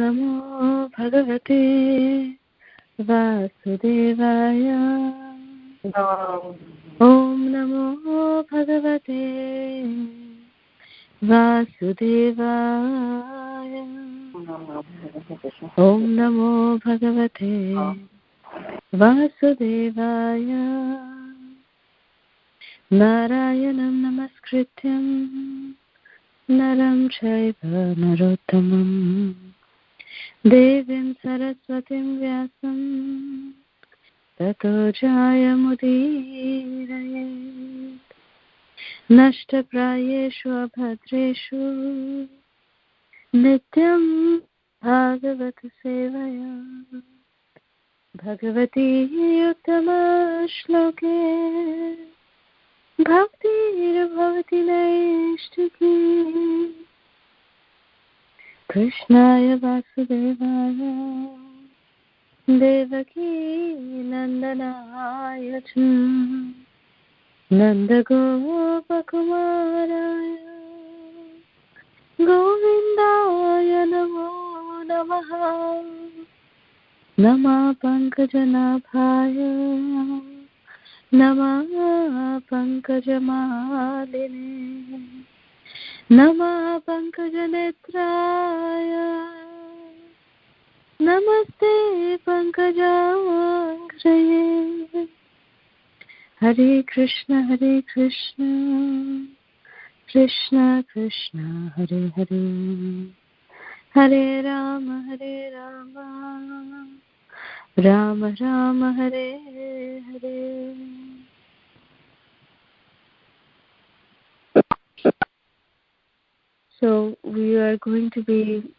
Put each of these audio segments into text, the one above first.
Namo Bhagavate Vasudevaya. Om Namo Bhagavate Vasudevaya. Om Namo Bhagavate Vasudevaya. Narayanam Namaskrityam Naram Chaiva Narottamam Devim Saraswatim Vyasam Tato Jayamudiraye. Nashta Prayeshu Abhadreshu Nityam Bhagavata Sevaya. Bhagavati Uttama Shloke Bhaktir Bhavati Naishtaki. Krishnaya Vasudevaya Devaki Nandanaya Cha Nanda Gopakumaraya Govindaya Namo Namaha. Nama Pankajanabhaya Nama Pankajamalini Nama Pankajanetraya Namaste Pankajangraye. Hare Krishna Krishna Krishna Hare Hare Hare Rama Rama Rama Hare Hare. So we are going to be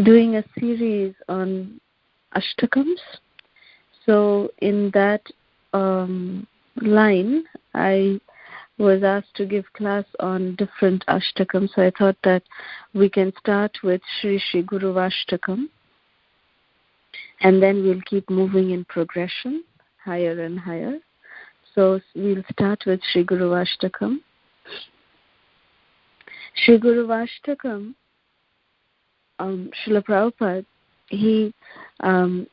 doing a series on Ashtakams. So in that line, I was asked to give class on different Ashtakams. So I thought that we can start with Shri Shri Guruvastakam, and then we'll keep moving in progression, higher and higher. So we'll start with Shri Guruvastakam. Shri Guruvastakam, Srila Prabhupada, he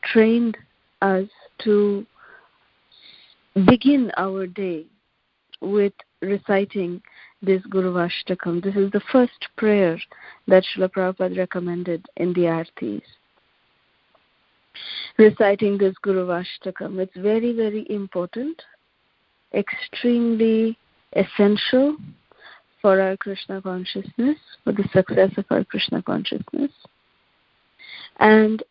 trained us to begin our day with reciting this Guruvastakam. This is the first prayer that Srila Prabhupada recommended in the Aartis. Reciting this Guruvastakam. It's very, very important, extremely essential for our Krishna consciousness, for the success of our Krishna consciousness. And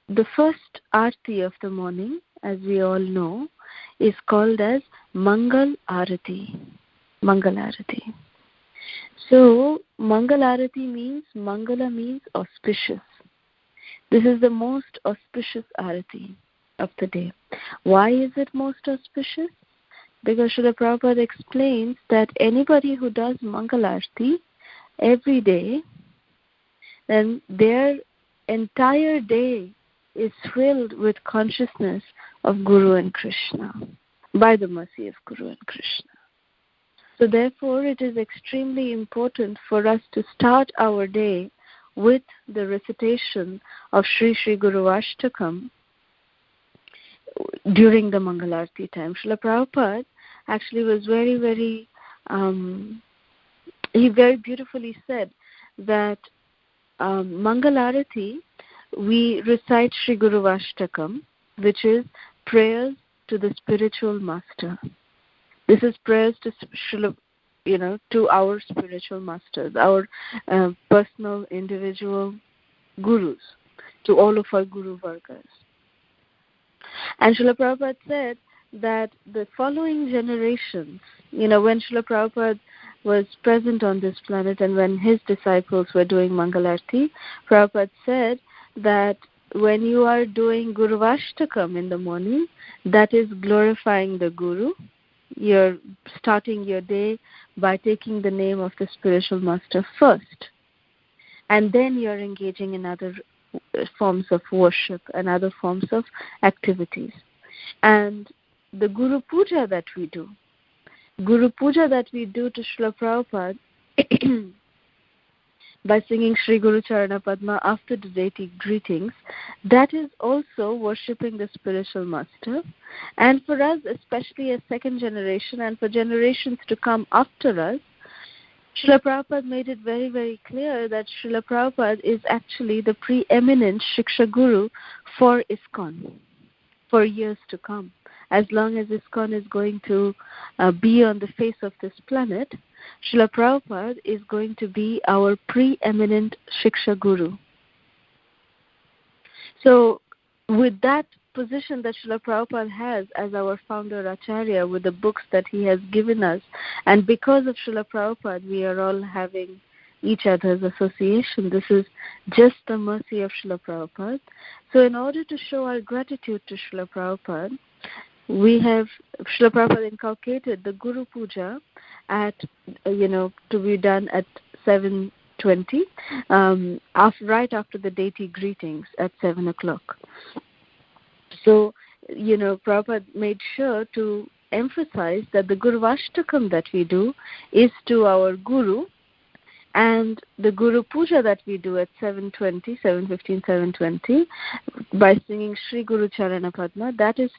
the first Aarti of the morning, as we all know, is called as Mangal Arati. Mangal Arati. So, Mangal Arati means, Mangala means auspicious. This is the most auspicious Arati of the day. Why is it most auspicious? Because Srila Prabhupada explains that anybody who does Mangal Arati every day, then their entire day is filled with consciousness of Guru and Krishna, by the mercy of Guru and Krishna. So therefore, it is extremely important for us to start our day with the recitation of Shri Shri Guruvastakam during the Mangalarti time. Srila Prabhupada actually was very, very, he very beautifully said that Mangalarati, we recite Shri Guruvastakam, which is prayers to the spiritual master. This is prayers to to our spiritual masters, our personal, individual gurus, to all of our Guru Vargas. And Srila Prabhupada said that the following generations, when Srila Prabhupada was present on this planet and when his disciples were doing Mangalarti, Prabhupada said that when you are doing Guruvastakam in the morning, that is glorifying the Guru. You're starting your day by taking the name of the spiritual master first. And then you're engaging in other forms of worship and other forms of activities. And the Guru Puja that we do to Srila Prabhupada by singing Sri Guru Charana Padma after the deity greetings, that is also worshipping the spiritual master. And for us, especially as second generation and for generations to come after us, Srila Prabhupada made it very, very clear that Srila Prabhupada is actually the preeminent Shiksha Guru for ISKCON for years to come. As long as ISKCON is going to be on the face of this planet, Srila Prabhupada is going to be our preeminent Shiksha Guru. So with that position that Srila Prabhupada has as our founder Acharya, with the books that he has given us, and because of Srila Prabhupada we are all having each other's association, this is just the mercy of Srila Prabhupada. So in order to show our gratitude to Srila Prabhupada, Srila Prabhupada inculcated the Guru Puja to be done at 7:20, right after the deity greetings at 7 o'clock. So, Prabhupada made sure to emphasize that the Guruvastakam that we do is to our Guru, and the Guru Puja that we do at 7:20, 7:15, 7:20, by singing Sri Guru Charana Padma, that is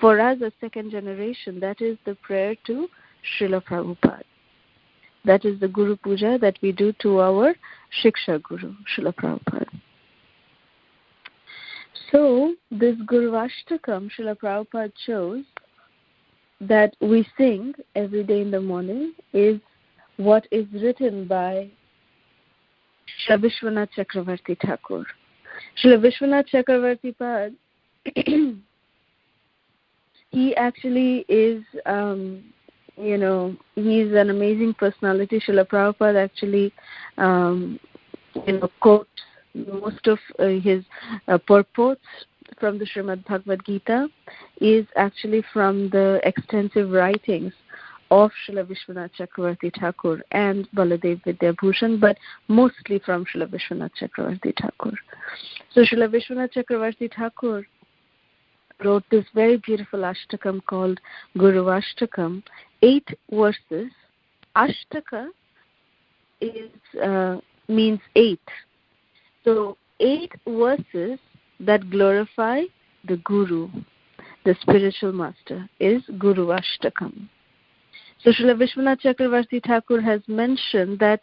for us as second generation, that is the prayer to Srila Prabhupada. That is the Guru Puja that we do to our Shiksha Guru, Srila Prabhupada. So, this Guruvastakam, Srila Prabhupada chose that we sing every day in the morning is what is written by Srila Vishwanath Chakravarti Thakur. Srila Vishwanath Chakravarti Pad, he actually is, he's an amazing personality. Srila Prabhupada actually, quotes most of his purports from the Srimad Bhagavad Gita is actually from the extensive writings of Srila Vishwanath Chakravarti Thakur and Baladev Vidyabhushan, but mostly from Srila Vishwanath Chakravarti Thakur. So Srila Vishwanath Chakravarti Thakur wrote this very beautiful Ashtakam called Guruvastakam, 8 verses. Ashtaka means 8. So 8 verses that glorify the Guru, the spiritual master, is Guruvastakam. So Srila Vishwanath Chakravarti Thakur has mentioned that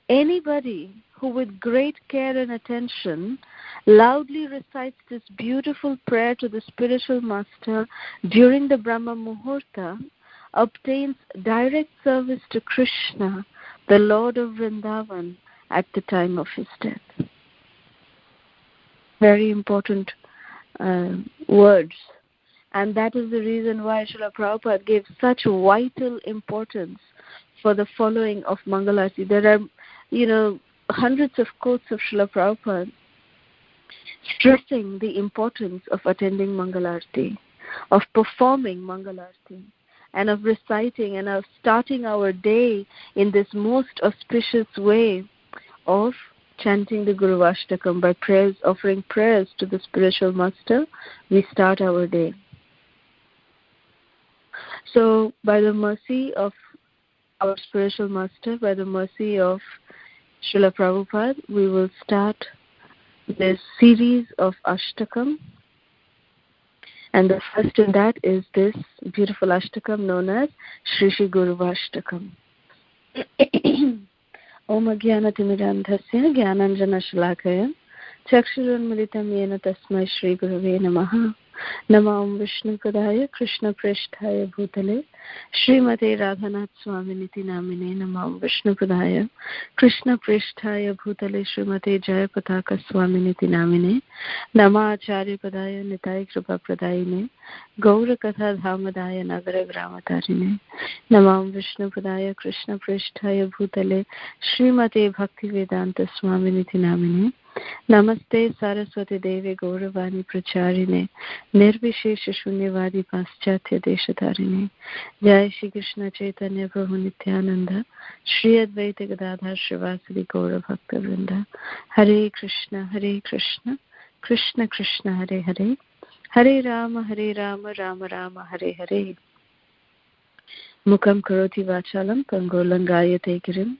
anybody who with great care and attention loudly recites this beautiful prayer to the spiritual master during the Brahma Muhurta obtains direct service to Krishna, the Lord of Vrindavan, at the time of his death. Very important words. And that is the reason why Srila Prabhupada gave such vital importance for the following of Mangalarti. There are, hundreds of quotes of Srila Prabhupada stressing the importance of attending Mangalarti, of performing Mangalarti, and of reciting and of starting our day in this most auspicious way of chanting the Guruvastakam by prayers, offering prayers to the spiritual master. We start our day. So, by the mercy of our spiritual master, by the mercy of Srila Prabhupada, we will start this series of Ashtakam. And the first in that is this beautiful Ashtakam known as Shri Shri Guruvastakam. Om Ajnanatimidandhasya Jnananjana Shalakaya Chakshurunmilitam Yena Tasmai Shri Gurave Namaha Namam Vishnu Padaya Krishna Pristhaya Bhutale Srimate Radhanath Swaminiti Namine Namam Vishnu Padaya Krishna Pristhaya Bhutale Srimate Jaya Pataka Swaminiti Namine Nama Acharya Padaya Nitai Kripa Pradayine Gaura Katha Dhamadaya Nagara Gramatarine Namam Vishnu Padaya Krishna Pristhaya Bhutale Srimate Bhakti Vedanta Swaminiti Namine Namaste Saraswati Devi Gauravani Pracharine Nirvishesha Shunyavadi Paschatya Deshatarine Jai Shri Krishna Chaitanya Prabhu Nityananda Shri Advaita Gadadhar Shrivasadi Gaura Bhakta Vrinda Hare Krishna Krishna Krishna Hare Hare Hare Rama Rama Rama Hare Hare Mukam Karoti Vachalam Pangolangayate Girim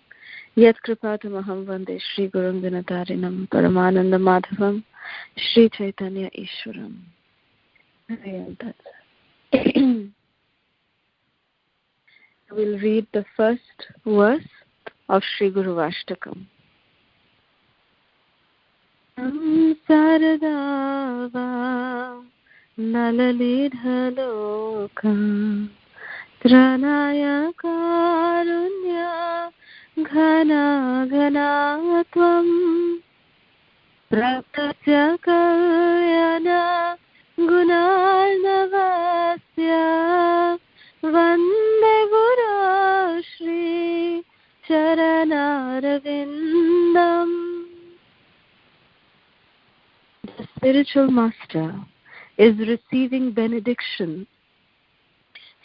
Yat kripatamaham vande Shri Gurum Dinatarinam Paramananda Madhavam Shri Chaitanya Ishwaram. We'll read the first verse of Shri Guruvastakam. Saradava nalalidhaloka Tranaya karunya ghana ghanatvam praptasya kalyana gunarnavasya vande guru shri charanarvindam. The spiritual master is receiving benediction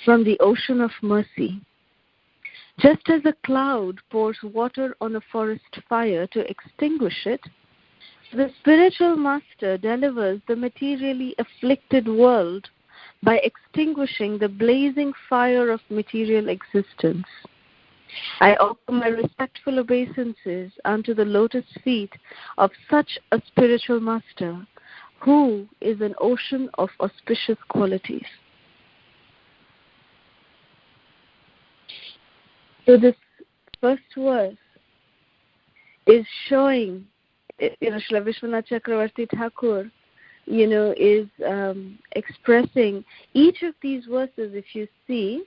from the ocean of mercy. Just as a cloud pours water on a forest fire to extinguish it, the spiritual master delivers the materially afflicted world by extinguishing the blazing fire of material existence. I offer my respectful obeisances unto the lotus feet of such a spiritual master, who is an ocean of auspicious qualities. So this first verse is showing, Srila Vishwanath Chakravarti Thakur, is expressing each of these verses. If you see,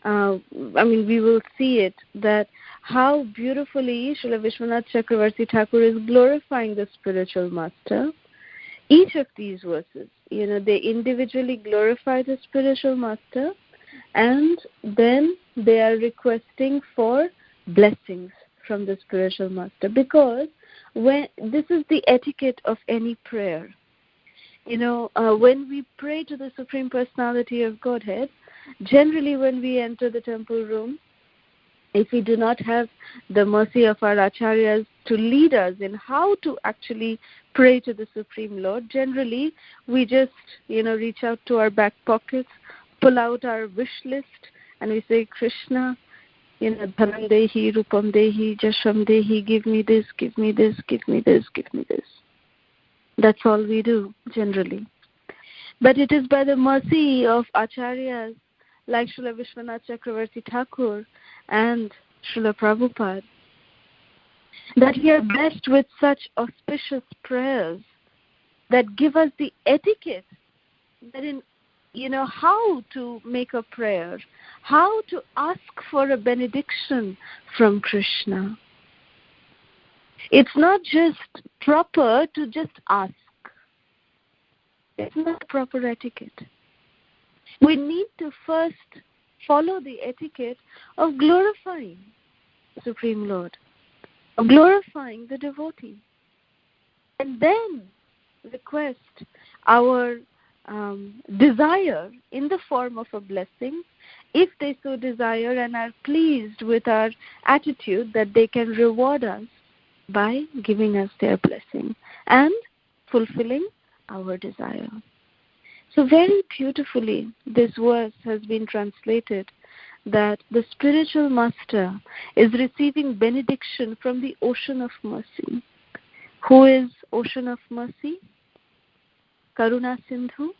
we will see it, that how beautifully Srila Vishwanath Chakravarti Thakur is glorifying the spiritual master. Each of these verses, they individually glorify the spiritual master, and then they are requesting for blessings from the spiritual master, because this is the etiquette of any prayer. When we pray to the Supreme Personality of Godhead, generally when we enter the temple room, if we do not have the mercy of our acharyas to lead us in how to actually pray to the Supreme Lord, generally we just, reach out to our back pockets, pull out our wish list, and we say, Krishna, dhanam dehi, rupam dehi, jasham dehi, give me this, give me this, give me this, give me this. That's all we do, generally. But it is by the mercy of acharyas like Srila Vishwanath Chakravarti Thakur and Srila Prabhupada that we are blessed with such auspicious prayers that give us the etiquette that in how to make a prayer, how to ask for a benediction from Krishna. It's not just proper to just ask. It's not proper etiquette. We need to first follow the etiquette of glorifying the Supreme Lord, of glorifying the devotee, and then request our desire in the form of a blessing, if they so desire and are pleased with our attitude, that they can reward us by giving us their blessing and fulfilling our desire. So very beautifully this verse has been translated, that the spiritual master is receiving benediction from the ocean of mercy. Who is ocean of mercy? Karuna Sindhu.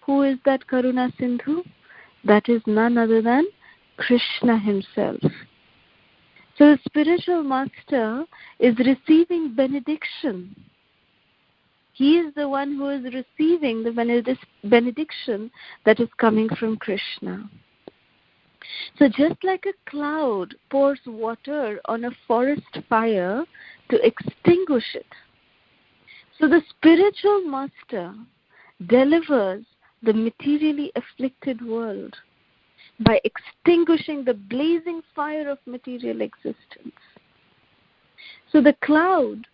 Who is that Karuna Sindhu? That is none other than Krishna himself. So the spiritual master is receiving benediction. He is the one who is receiving the benediction that is coming from Krishna. So just like a cloud pours water on a forest fire to extinguish it, so the spiritual master delivers the materially afflicted world by extinguishing the blazing fire of material existence. So the cloud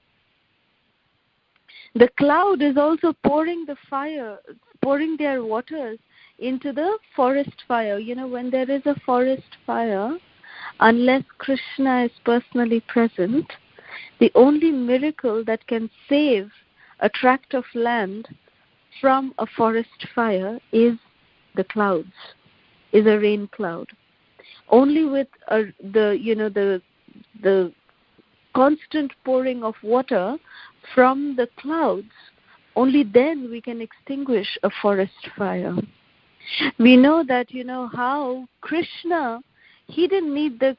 is also pouring their waters into the forest fire. When there is a forest fire, unless Krishna is personally present, the only miracle that can save a tract of land from a forest fire is the clouds, is a rain cloud. Only with the constant pouring of water from the clouds, only then we can extinguish a forest fire. We know that, how Krishna, he didn't need the,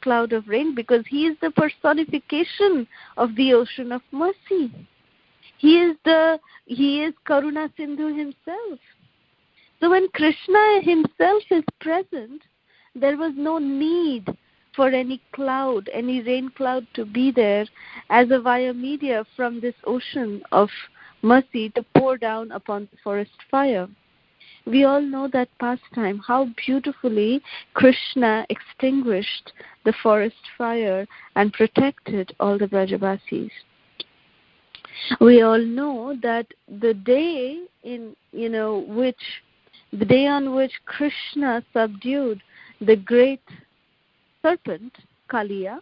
cloud of rain, because he is the personification of the ocean of mercy. He is Karuna Sindhu himself. So when Krishna himself is present, there was no need for any cloud, any rain cloud to be there as a via media from this ocean of mercy to pour down upon the forest fire. We all know that pastime, how beautifully Krishna extinguished the forest fire and protected all the Brajabasis. We all know that the day on which Krishna subdued the great serpent Kaliya,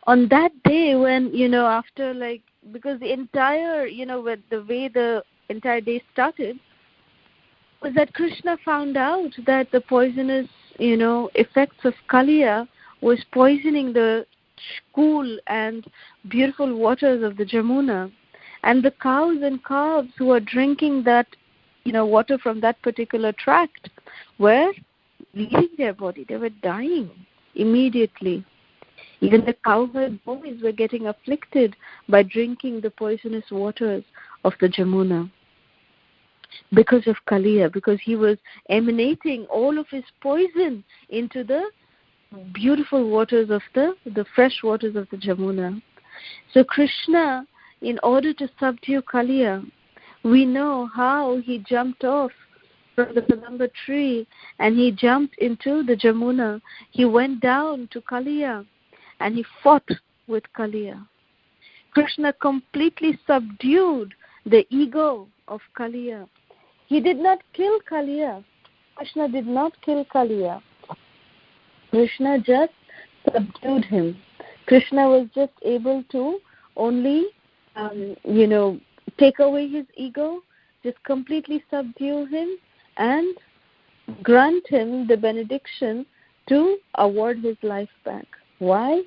on that day when, because the entire, with the way the entire day started, was that Krishna found out that the poisonous, effects of Kaliya was poisoning the cool and beautiful waters of the Jamuna. And the cows and calves who were drinking that, water from that particular tract were leaving their body. They were dying immediately. Even the cowherd boys were getting afflicted by drinking the poisonous waters of the Jamuna. Because of Kaliya, because he was emanating all of his poison into the beautiful waters of the fresh waters of the Jamuna. So Krishna, in order to subdue Kaliya, we know how he jumped off from the Kadamba tree and he jumped into the Jamuna. He went down to Kaliya and he fought with Kaliya. Krishna completely subdued the ego of Kaliya. He did not kill Kaliya. Krishna did not kill Kaliya. Krishna just subdued him. Krishna was just able to only, take away his ego, just completely subdue him and grant him the benediction to award his life back. Why?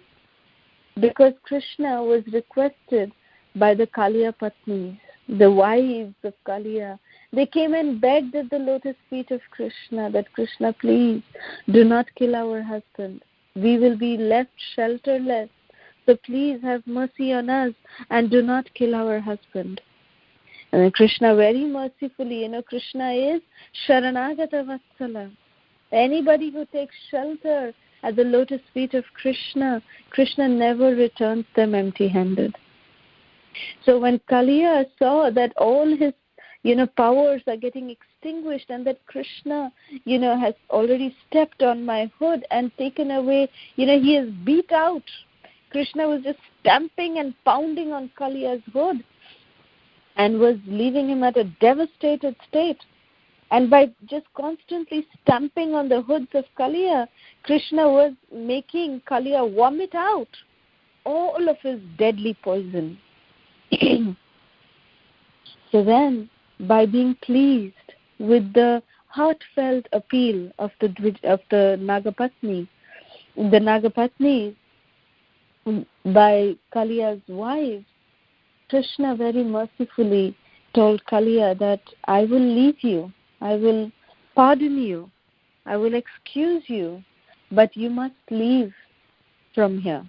Because Krishna was requested by the Kaliya Patnis, the wives of Kaliya. They came and begged at the lotus feet of Krishna that, Krishna, please do not kill our husband. We will be left shelterless. So please have mercy on us and do not kill our husband. And Krishna very mercifully, Krishna is Sharanagata Vatsala. Anybody who takes shelter at the lotus feet of Krishna, Krishna never returns them empty-handed. So when Kaliya saw that all his powers are getting extinguished and that Krishna, has already stepped on my hood and taken away, he is beat out. Krishna was just stamping and pounding on Kaliya's hood and was leaving him at a devastated state. And by just constantly stamping on the hoods of Kaliya, Krishna was making Kaliya vomit out all of his deadly poison. So then, by being pleased with the heartfelt appeal of the Nagapatni, the Nagapatni by Kaliya's wives, Krishna very mercifully told Kaliya that I will leave you, I will pardon you, I will excuse you, but you must leave from here.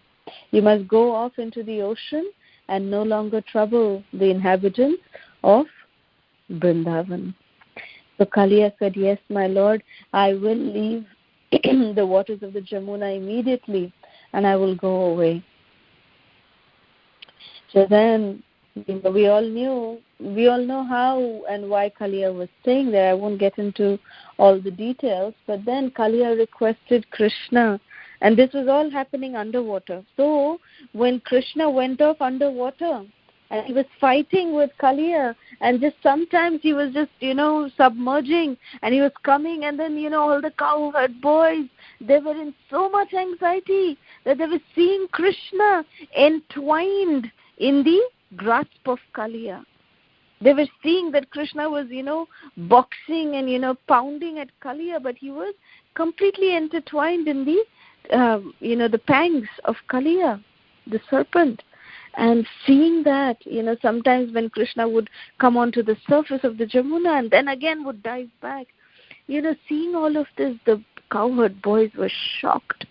You must go off into the ocean and no longer trouble the inhabitants of Vrindavan. So Kaliya said, yes, my lord, I will leave the waters of the Jamuna immediately and I will go away. So then, we all know how and why Kaliya was staying there. I won't get into all the details, but then Kaliya requested Krishna, and this was all happening underwater. So when Krishna went off underwater, and he was fighting with Kaliya, and just sometimes he was just, submerging, and he was coming, and then, all the cowherd boys, they were in so much anxiety that they were seeing Krishna entwined in the grasp of Kaliya. They were seeing that Krishna was, boxing and, pounding at Kaliya, but he was completely intertwined in the, the pangs of Kaliya. the serpent. And seeing that, sometimes when Krishna would come onto the surface of the Jamuna and then again would dive back, seeing all of this, the cowherd boys were shocked.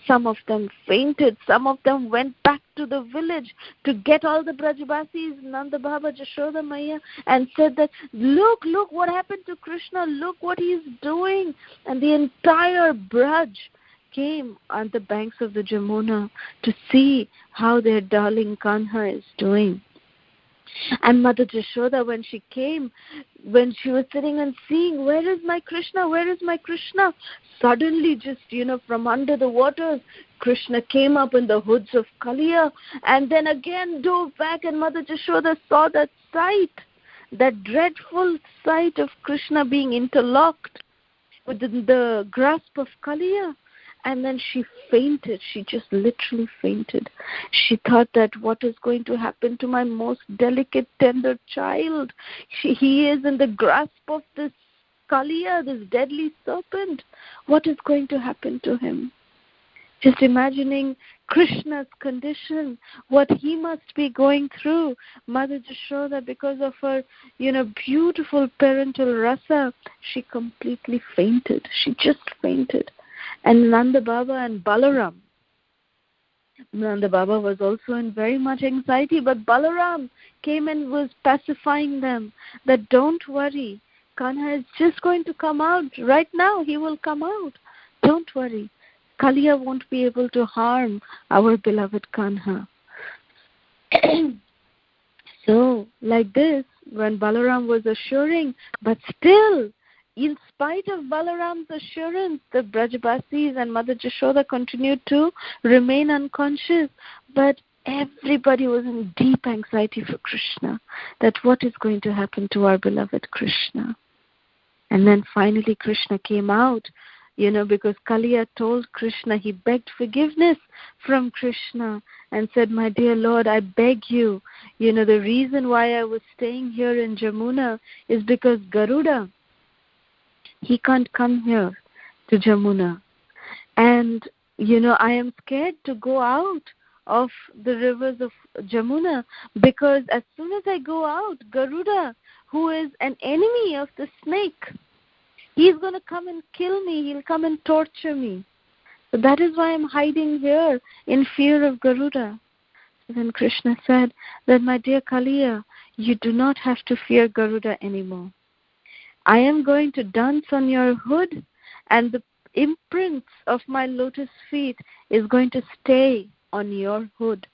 Some of them fainted. Some of them went back to the village to get all the Brajbasis, Nanda Baba, Jashoda Maya, and said that, look what happened to Krishna, look what he is doing. And the entire Braj came on the banks of the Jamuna to see how their darling Kanha is doing. And Mother Jashoda, when she came, when she was sitting and seeing, where is my Krishna, where is my Krishna? Suddenly, just, from under the waters, Krishna came up in the hoods of Kaliya and then again dove back, and Mother Jashoda saw that sight, that dreadful sight of Krishna being interlocked within the grasp of Kaliya. And then she fainted. She just literally fainted. She thought that what is going to happen to my most delicate, tender child? He is in the grasp of this Kaliya, this deadly serpent. What is going to happen to him? Just imagining Krishna's condition, what he must be going through. Mother Jashoda, because of her, beautiful parental rasa, she completely fainted. She just fainted. And Nanda Baba and Balaram. Nanda Baba was also in very much anxiety, but Balaram came and was pacifying them that don't worry, Kanha is just going to come out. Right now he will come out. Don't worry. Kaliya won't be able to harm our beloved Kanha. So, like this, when Balaram was assuring, but still, in spite of Balaram's assurance, the Brajbasis and Mother Jashoda continued to remain unconscious. But everybody was in deep anxiety for Krishna, that what is going to happen to our beloved Krishna. And then finally Krishna came out, because Kaliya told Krishna, he begged forgiveness from Krishna and said, my dear Lord, I beg you, the reason why I was staying here in Jamuna is because Garuda, he can't come here to Jamuna. And, I am scared to go out of the rivers of Jamuna, because as soon as I go out, Garuda, who is an enemy of the snake, he's going to come and kill me. He'll come and torture me. So that is why I'm hiding here in fear of Garuda. So then Krishna said that, my dear Kaliya, you do not have to fear Garuda anymore. I am going to dance on your hood, and the imprints of my lotus feet is going to stay on your hood.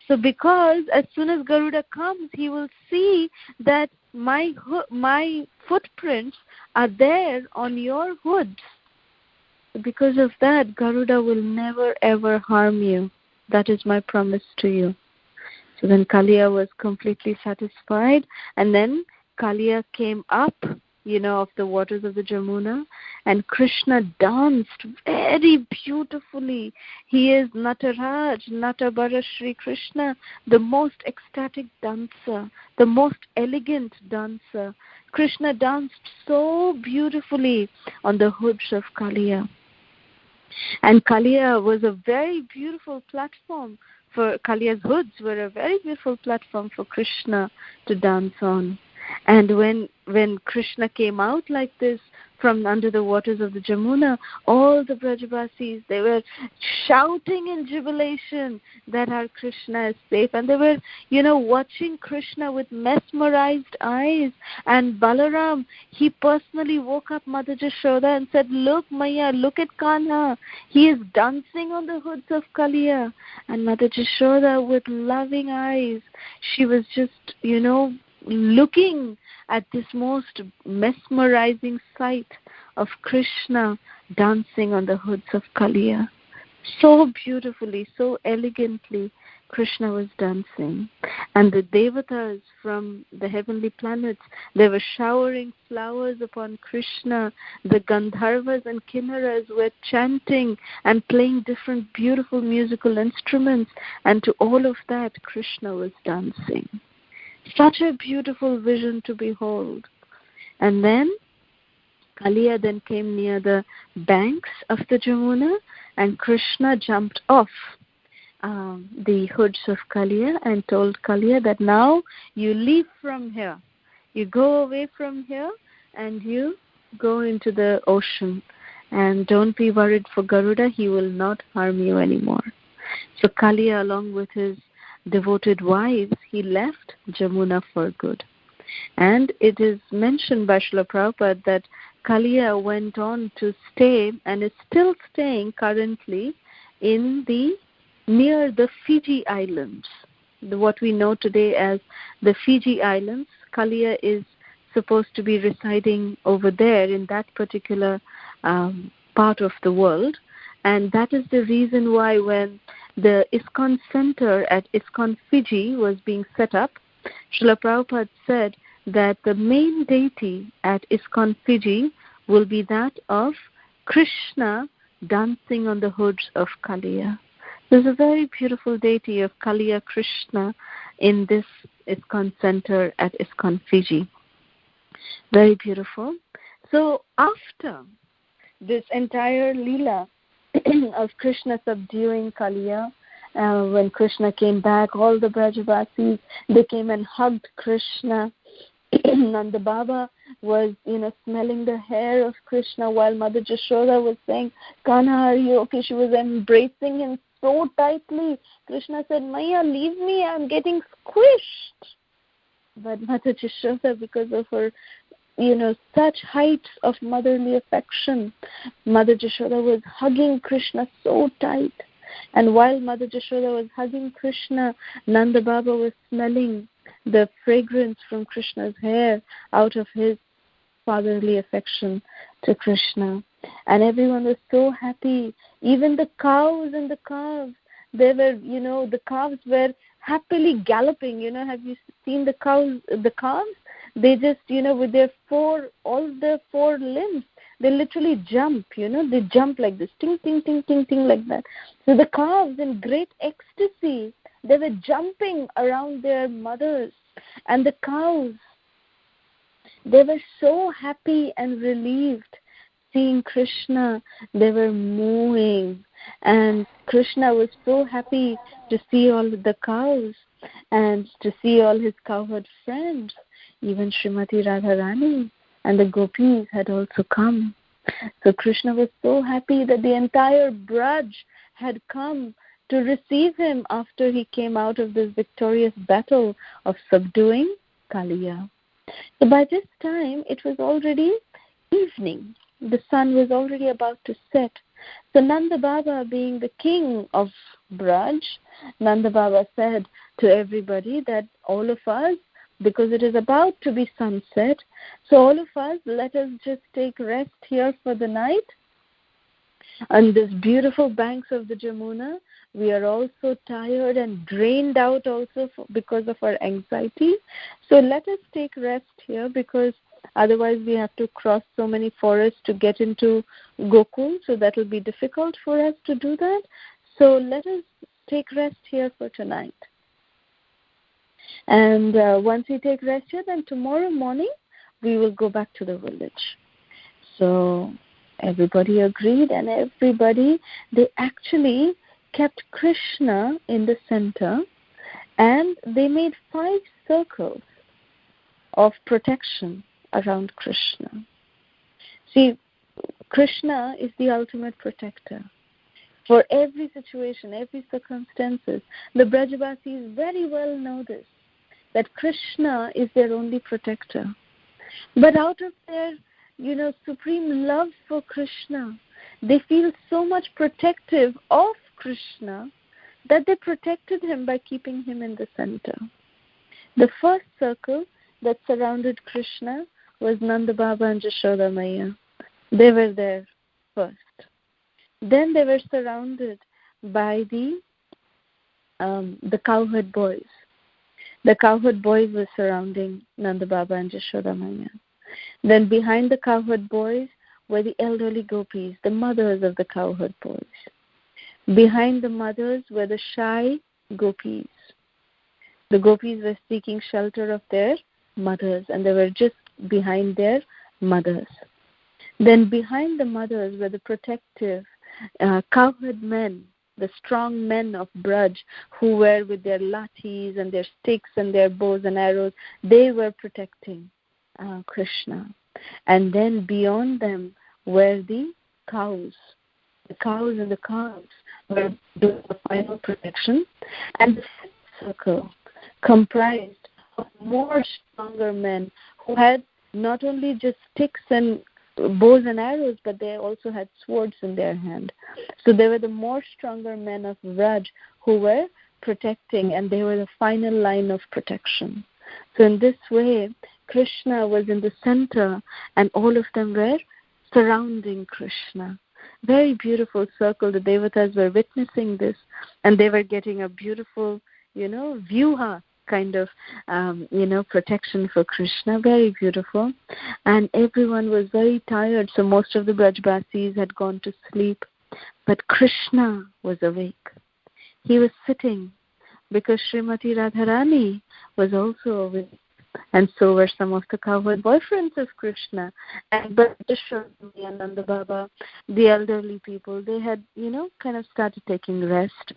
So because as soon as Garuda comes, he will see that my footprints are there on your hoods. Because of that, Garuda will never ever harm you. That is my promise to you. So then Kaliya was completely satisfied, and then Kaliya came up, of the waters of the Jamuna, and Krishna danced very beautifully. He is Nataraj, Natabara Shri Krishna, the most ecstatic dancer, the most elegant dancer. Krishna danced so beautifully on the hoods of Kaliya. And Kaliya was a very beautiful platform for Kaliya's hoods were a very beautiful platform for Krishna to dance on. And when Krishna came out like this from under the waters of the Jamuna, all the Brajbasis, they were shouting in jubilation that our Krishna is safe. And they were, watching Krishna with mesmerized eyes. And Balaram, he personally woke up Mother Jashoda and said, look, Maya, look at Kanha. He is dancing on the hoods of Kaliya. And Mother Jashoda, with loving eyes, she was just, looking at this most mesmerizing sight of Krishna dancing on the hoods of Kaliya. So beautifully, so elegantly, Krishna was dancing. And the devatas from the heavenly planets, they were showering flowers upon Krishna. The Gandharvas and Kinnaras were chanting and playing different beautiful musical instruments. And to all of that, Krishna was dancing. Such a beautiful vision to behold. And then Kaliya then came near the banks of the Jamuna, and Krishna jumped off the hoods of Kaliya and told Kaliya that now you leave from here. You go away from here and you go into the ocean. And don't be worried for Garuda, he will not harm you anymore. So Kaliya, along with his devoted wives, he left Jamuna for good. And it is mentioned by Srila Prabhupada that Kaliya went on to stay and is still staying currently near the Fiji Islands, what we know today as the Fiji Islands. Kaliya is supposed to be residing over there in that particular part of the world, and that is the reason why when the ISKCON center at ISKCON Fiji was being set up, Srila Prabhupada said that the main deity at ISKCON Fiji will be that of Krishna dancing on the hoods of Kaliya. There's a very beautiful deity of Kaliya Krishna in this ISKCON center at ISKCON Fiji. Very beautiful. So after this entire Leela of Krishna subduing Kaliya, when Krishna came back, all the Brajavasis, they came and hugged Krishna. Nanda Baba was, smelling the hair of Krishna while Mother Jashoda was saying, Kana, are you okay? She was embracing him so tightly. Krishna said, Maya, leave me, I'm getting squished. But Mother Jashoda, because of her, such heights of motherly affection, Mother Jashoda was hugging Krishna so tight. And while Mother Jashoda was hugging Krishna, Nanda Baba was smelling the fragrance from Krishna's hair out of his fatherly affection to Krishna. And everyone was so happy. Even the cows and the calves, they were, the calves were happily galloping. Have you seen the calves? They just, with all the four limbs, they literally jump, they jump like this, ting, ting, ting, ting, ting, like that. So the calves, in great ecstasy, they were jumping around their mothers. And the cows, they were so happy and relieved seeing Krishna. They were mooing. And Krishna was so happy to see all the cows and to see all his cowherd friends. Even Srimati Radharani and the gopis had also come. So Krishna was so happy that the entire Braj had come to receive him after he came out of this victorious battle of subduing Kaliya. So by this time, it was already evening. The sun was already about to set. So Nanda Baba, being the king of Braj, Nanda Baba said to everybody that all of us, because it is about to be sunset, so all of us, let us just take rest here for the night on this beautiful banks of the Jamuna. We are also tired and drained out also because of our anxiety. So let us take rest here, because otherwise we have to cross so many forests to get into Gokul. So that will be difficult for us to do that. So let us take rest here for tonight. And once we take rest here, then tomorrow morning we will go back to the village. So everybody agreed, and they actually kept Krishna in the center, and they made 5 circles of protection around Krishna. See, Krishna is the ultimate protector. For every situation, every circumstances, the Brajavasis very well know this, that Krishna is their only protector. But out of their, supreme love for Krishna, they feel so much protective of Krishna that they protected him by keeping him in the center. The first circle that surrounded Krishna was Nanda Baba and Jashoda Maya. They were there first. Then they were surrounded by the cowherd boys. The cowherd boys were surrounding Nanda Baba and Jashoda Maya. Then behind the cowherd boys were the elderly gopis, the mothers of the cowherd boys. Behind the mothers were the shy gopis. The gopis were seeking shelter of their mothers, and they were just behind their mothers. Then behind the mothers were the protective cowherd men, the strong men of Braj, who were with their lathis and their sticks and their bows and arrows, they were protecting Krishna. And then beyond them were the cows. The cows and the calves were doing the final protection. And the circle comprised of more stronger men who had not only just sticks and bows and arrows, but they also had swords in their hand. So they were the more stronger men of Vraj who were protecting, and they were the final line of protection. So in this way, Krishna was in the center, and all of them were surrounding Krishna. Very beautiful circle. The devatas were witnessing this, and they were getting a beautiful, vyuha kind of, protection for Krishna. Very beautiful. And everyone was very tired, so most of the Brajbasis had gone to sleep. But Krishna was awake. He was sitting because Srimati Radharani was also awake. And so were some of the cowherd boyfriends of Krishna. And Bhattacharya and Nanda Baba, the elderly people, they had, kind of started taking rest.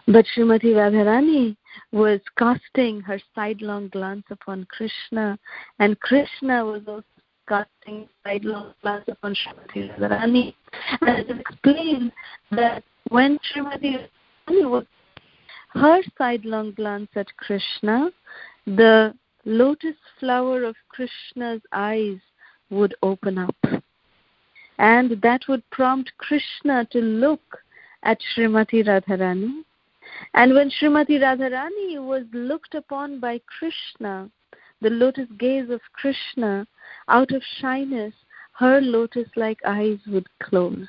But Srimati Radharani was casting her sidelong glance upon Krishna, and Krishna was also casting sidelong glance upon Srimati Radharani. And it is explained that when Srimati Radharani would her sidelong glance at Krishna, the lotus flower of Krishna's eyes would open up. And that would prompt Krishna to look at Srimati Radharani. And when Srimati Radharani was looked upon by Krishna, the lotus gaze of Krishna, out of shyness, her lotus-like eyes would close.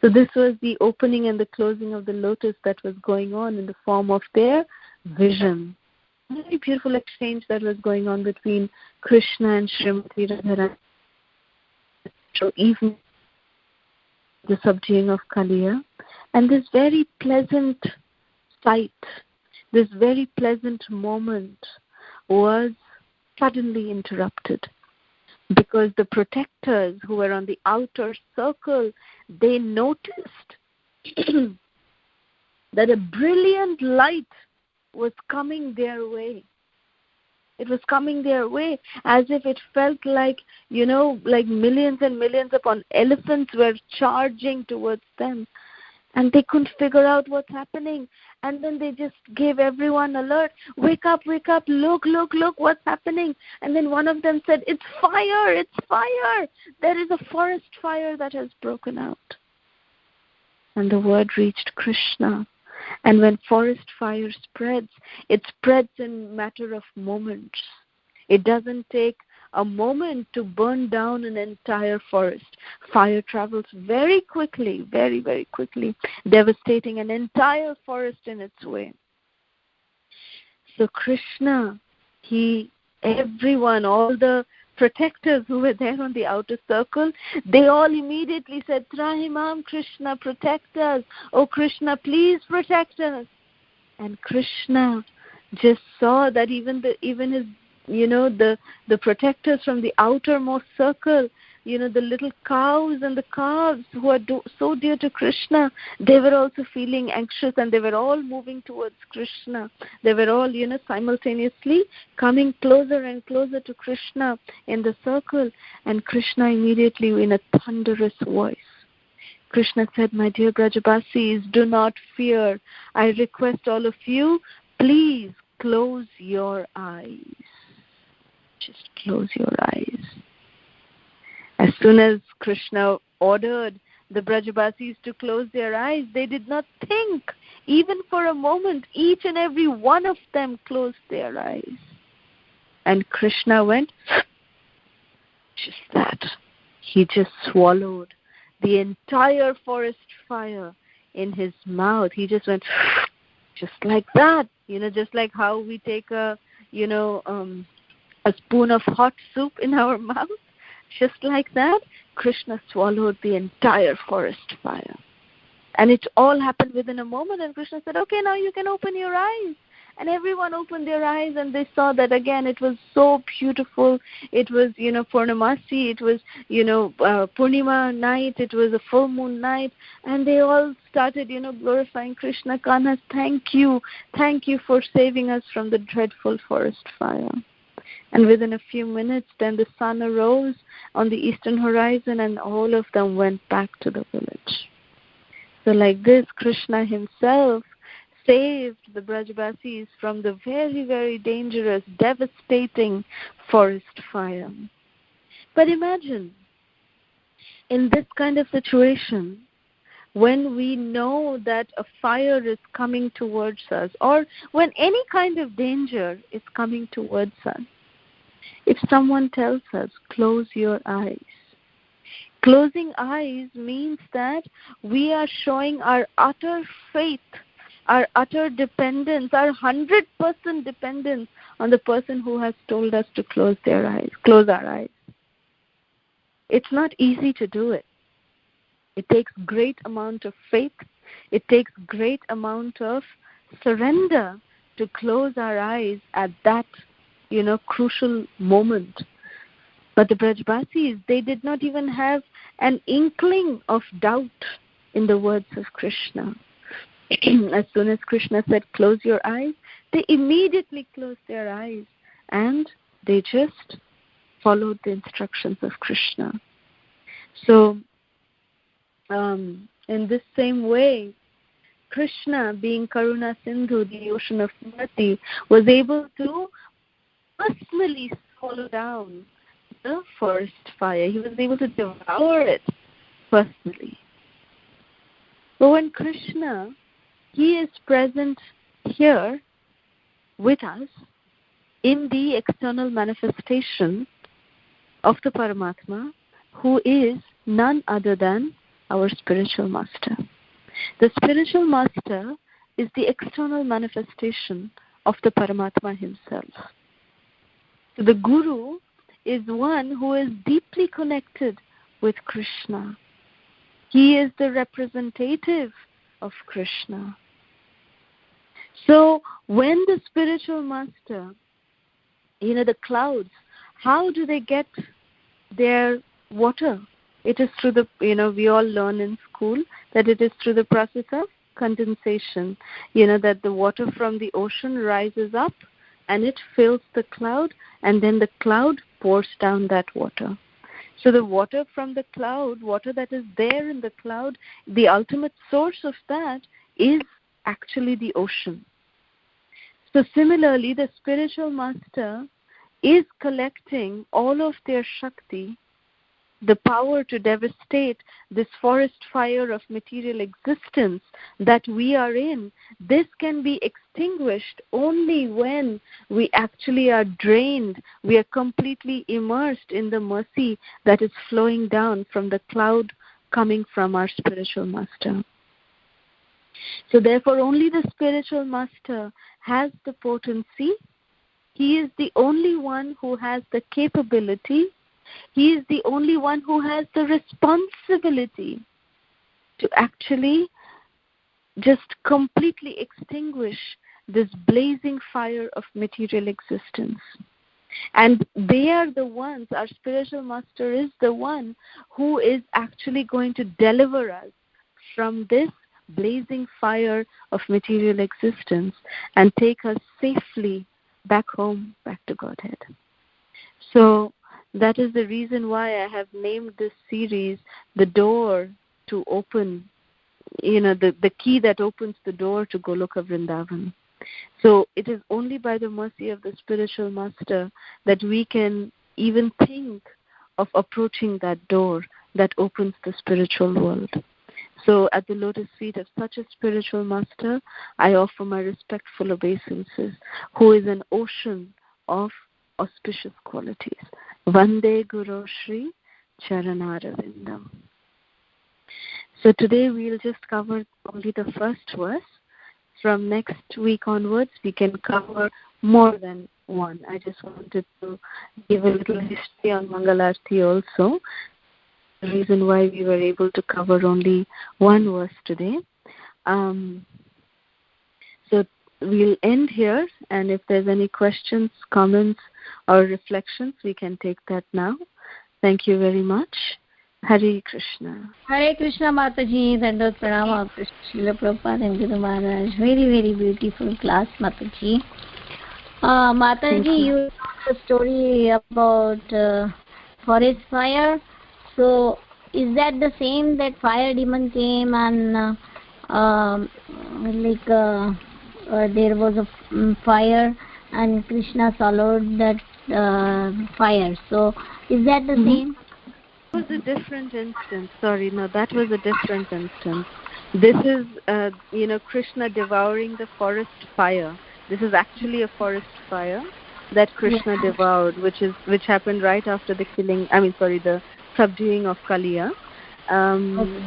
So this was the opening and the closing of the lotus that was going on in the form of their vision. Very beautiful exchange that was going on between Krishna and Srimati Radharani. So even the subduing of Kaliya, and this very pleasant sight, this very pleasant moment was suddenly interrupted, because the protectors who were on the outer circle, they noticed that a brilliant light was coming their way. It was coming their way as if it felt like, like millions and millions upon elephants were charging towards them. And they couldn't figure out what's happening. And then they just gave everyone alert. Wake up, look, what's happening? And then one of them said, it's fire. There is a forest fire that has broken out. And the word reached Krishna. And when forest fire spreads, it spreads in matter of moments. It doesn't take a moment to burn down an entire forest. Fire travels very quickly, very, very quickly, devastating an entire forest in its way. So Krishna, everyone, all the protectors who were there on the outer circle, they all immediately said, Trahimam Krishna, protect us. Oh Krishna, please protect us. And Krishna just saw that even his the protectors from the outermost circle, the little cows and the calves who are so dear to Krishna, they were also feeling anxious, and they were all moving towards Krishna. They were all, simultaneously coming closer and closer to Krishna in the circle. And Krishna immediately, in a thunderous voice, Krishna said, my dear Brajabasis, do not fear. I request all of you, please close your eyes. Just close your eyes. As soon as Krishna ordered the Brajabasis to close their eyes, they did not think, even for a moment. Each and every one of them closed their eyes. And Krishna went, just that. He just swallowed the entire forest fire in his mouth. He just went, just like that. Just like how we take a spoon of hot soup in our mouth. Just like that, Krishna swallowed the entire forest fire. And it all happened within a moment, and Krishna said, okay, now you can open your eyes. And everyone opened their eyes and they saw that again. It was so beautiful. It was, Purnamasi. It was, Purnima night. It was a full moon night. And they all started, glorifying Krishna. Kanha, thank you. Thank you for saving us from the dreadful forest fire. And within a few minutes, then the sun arose on the eastern horizon and all of them went back to the village. So like this, Krishna himself saved the Brajbasis from the very, very dangerous, devastating forest fire. But imagine, in this kind of situation, when we know that a fire is coming towards us, or when any kind of danger is coming towards us, if someone tells us, close your eyes, closing eyes means that we are showing our utter faith, our utter dependence, our 100% dependence on the person who has told us to close our eyes. It's not easy to do it. It takes great amount of faith. It takes great amount of surrender to close our eyes at that, crucial moment. But the Brajbasis, they did not even have an inkling of doubt in the words of Krishna. As soon as Krishna said, close your eyes, they immediately closed their eyes and they just followed the instructions of Krishna. So, in this same way, Krishna, being Karuna Sindhu, the ocean of mercy, was able to personally swallow down the forest fire. He was able to devour it personally. But when Krishna, he is present here with us in the external manifestation of the Paramatma, who is none other than our spiritual master. The spiritual master is the external manifestation of the Paramatma himself. So the Guru is one who is deeply connected with Krishna. He is the representative of Krishna. So when the spiritual master, the clouds, how do they get their water? It is through the, we all learn in school that it is through the process of condensation. That the water from the ocean rises up and it fills the cloud, and then the cloud pours down that water. So the water from the cloud, water that is there in the cloud, the ultimate source of that is actually the ocean. So similarly, the spiritual master is collecting all of their Shakti, the power to devastate this forest fire of material existence that we are in. This can be extinguished only when we actually are drained, we are completely immersed in the mercy that is flowing down from the cloud coming from our spiritual master. So therefore, only the spiritual master has the potency. He is the only one who has the capability. He is the only one who has the responsibility to actually just completely extinguish this blazing fire of material existence. And they are the ones, our spiritual master is the one who is actually going to deliver us from this blazing fire of material existence and take us safely back home, back to Godhead. So that is the reason why I have named this series The Door to Open, the key that opens the door to Goloka Vrindavan. So it is only by the mercy of the spiritual master that we can even think of approaching that door that opens the spiritual world. So at the lotus feet of such a spiritual master, I offer my respectful obeisances, who is an ocean of auspicious qualities. Vande Guru Shri Charanaravindam. So today we'll just cover only the first verse. From next week onwards, we can cover more than one. I just wanted to give a little history on Mangalarti also. The reason why we were able to cover only one verse today. So we'll end here, and if there's any questions, comments, or reflections, we can take that now. Thank you very much. Hare Krishna. Hare Krishna, Mataji. Dandot Pranam, Srila Prabhupada and Guru Maharaj. Very, very beautiful class, Mataji. Mataji, you told a story about forest fire. So, is that the same that fire demon came and there was a fire and Krishna followed that fire? So, is that the same? That was a different instance. Sorry, no, that was a different instance. This is, Krishna devouring the forest fire. This is actually a forest fire that Krishna devoured, which happened right after the the subduing of Kaliya.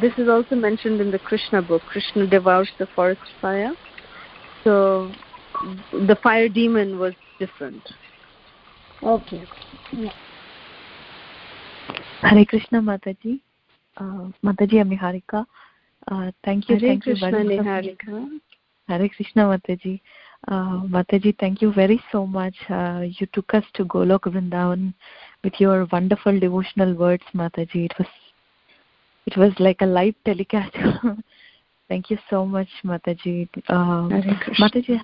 This is also mentioned in the Krishna book. Krishna devours the forest fire. So the fire demon was different. Okay. Yeah. Hare Krishna, Mataji. Mataji, I'm Niharika. Thank you. Hare thank Krishna, you very Niharika. Hare Krishna, Mataji. Mataji, thank you very so much. You took us to Golok Vrindavan with your wonderful devotional words, Mataji. It was like a live telecast. Thank you so much, Mataji. Mataji,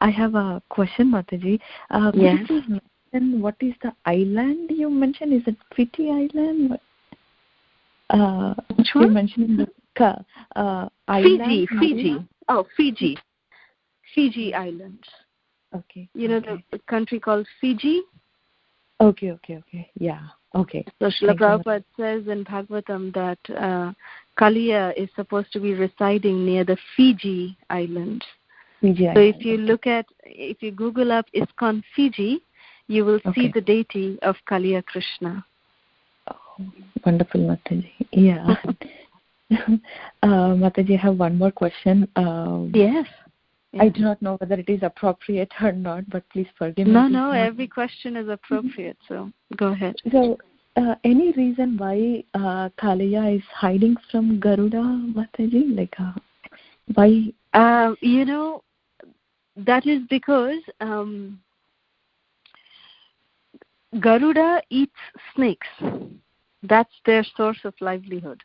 I have a question, Mataji. Yes. And what is the island you mentioned? Is it Fiji Island? Which one? You mentioned the island. Fiji. Oh, Fiji. Fiji Islands. Okay. The country called Fiji? Okay. Yeah. Okay. So Srila Prabhupada says in Bhagavatam that Kaliya is supposed to be residing near the Fiji Islands. Fiji so Island. if you Google up ISKCON Fiji, you will see the deity of Kaliya Krishna. Oh, wonderful, Mataji. Yeah. Mataji, I have one more question. Yes. I do not know whether it is appropriate or not, but please forgive me. No, every question is appropriate, so go ahead. So, any reason why Kaliya is hiding from Garuda, Mataji? Like, why? That is because Garuda eats snakes. That's their source of livelihood.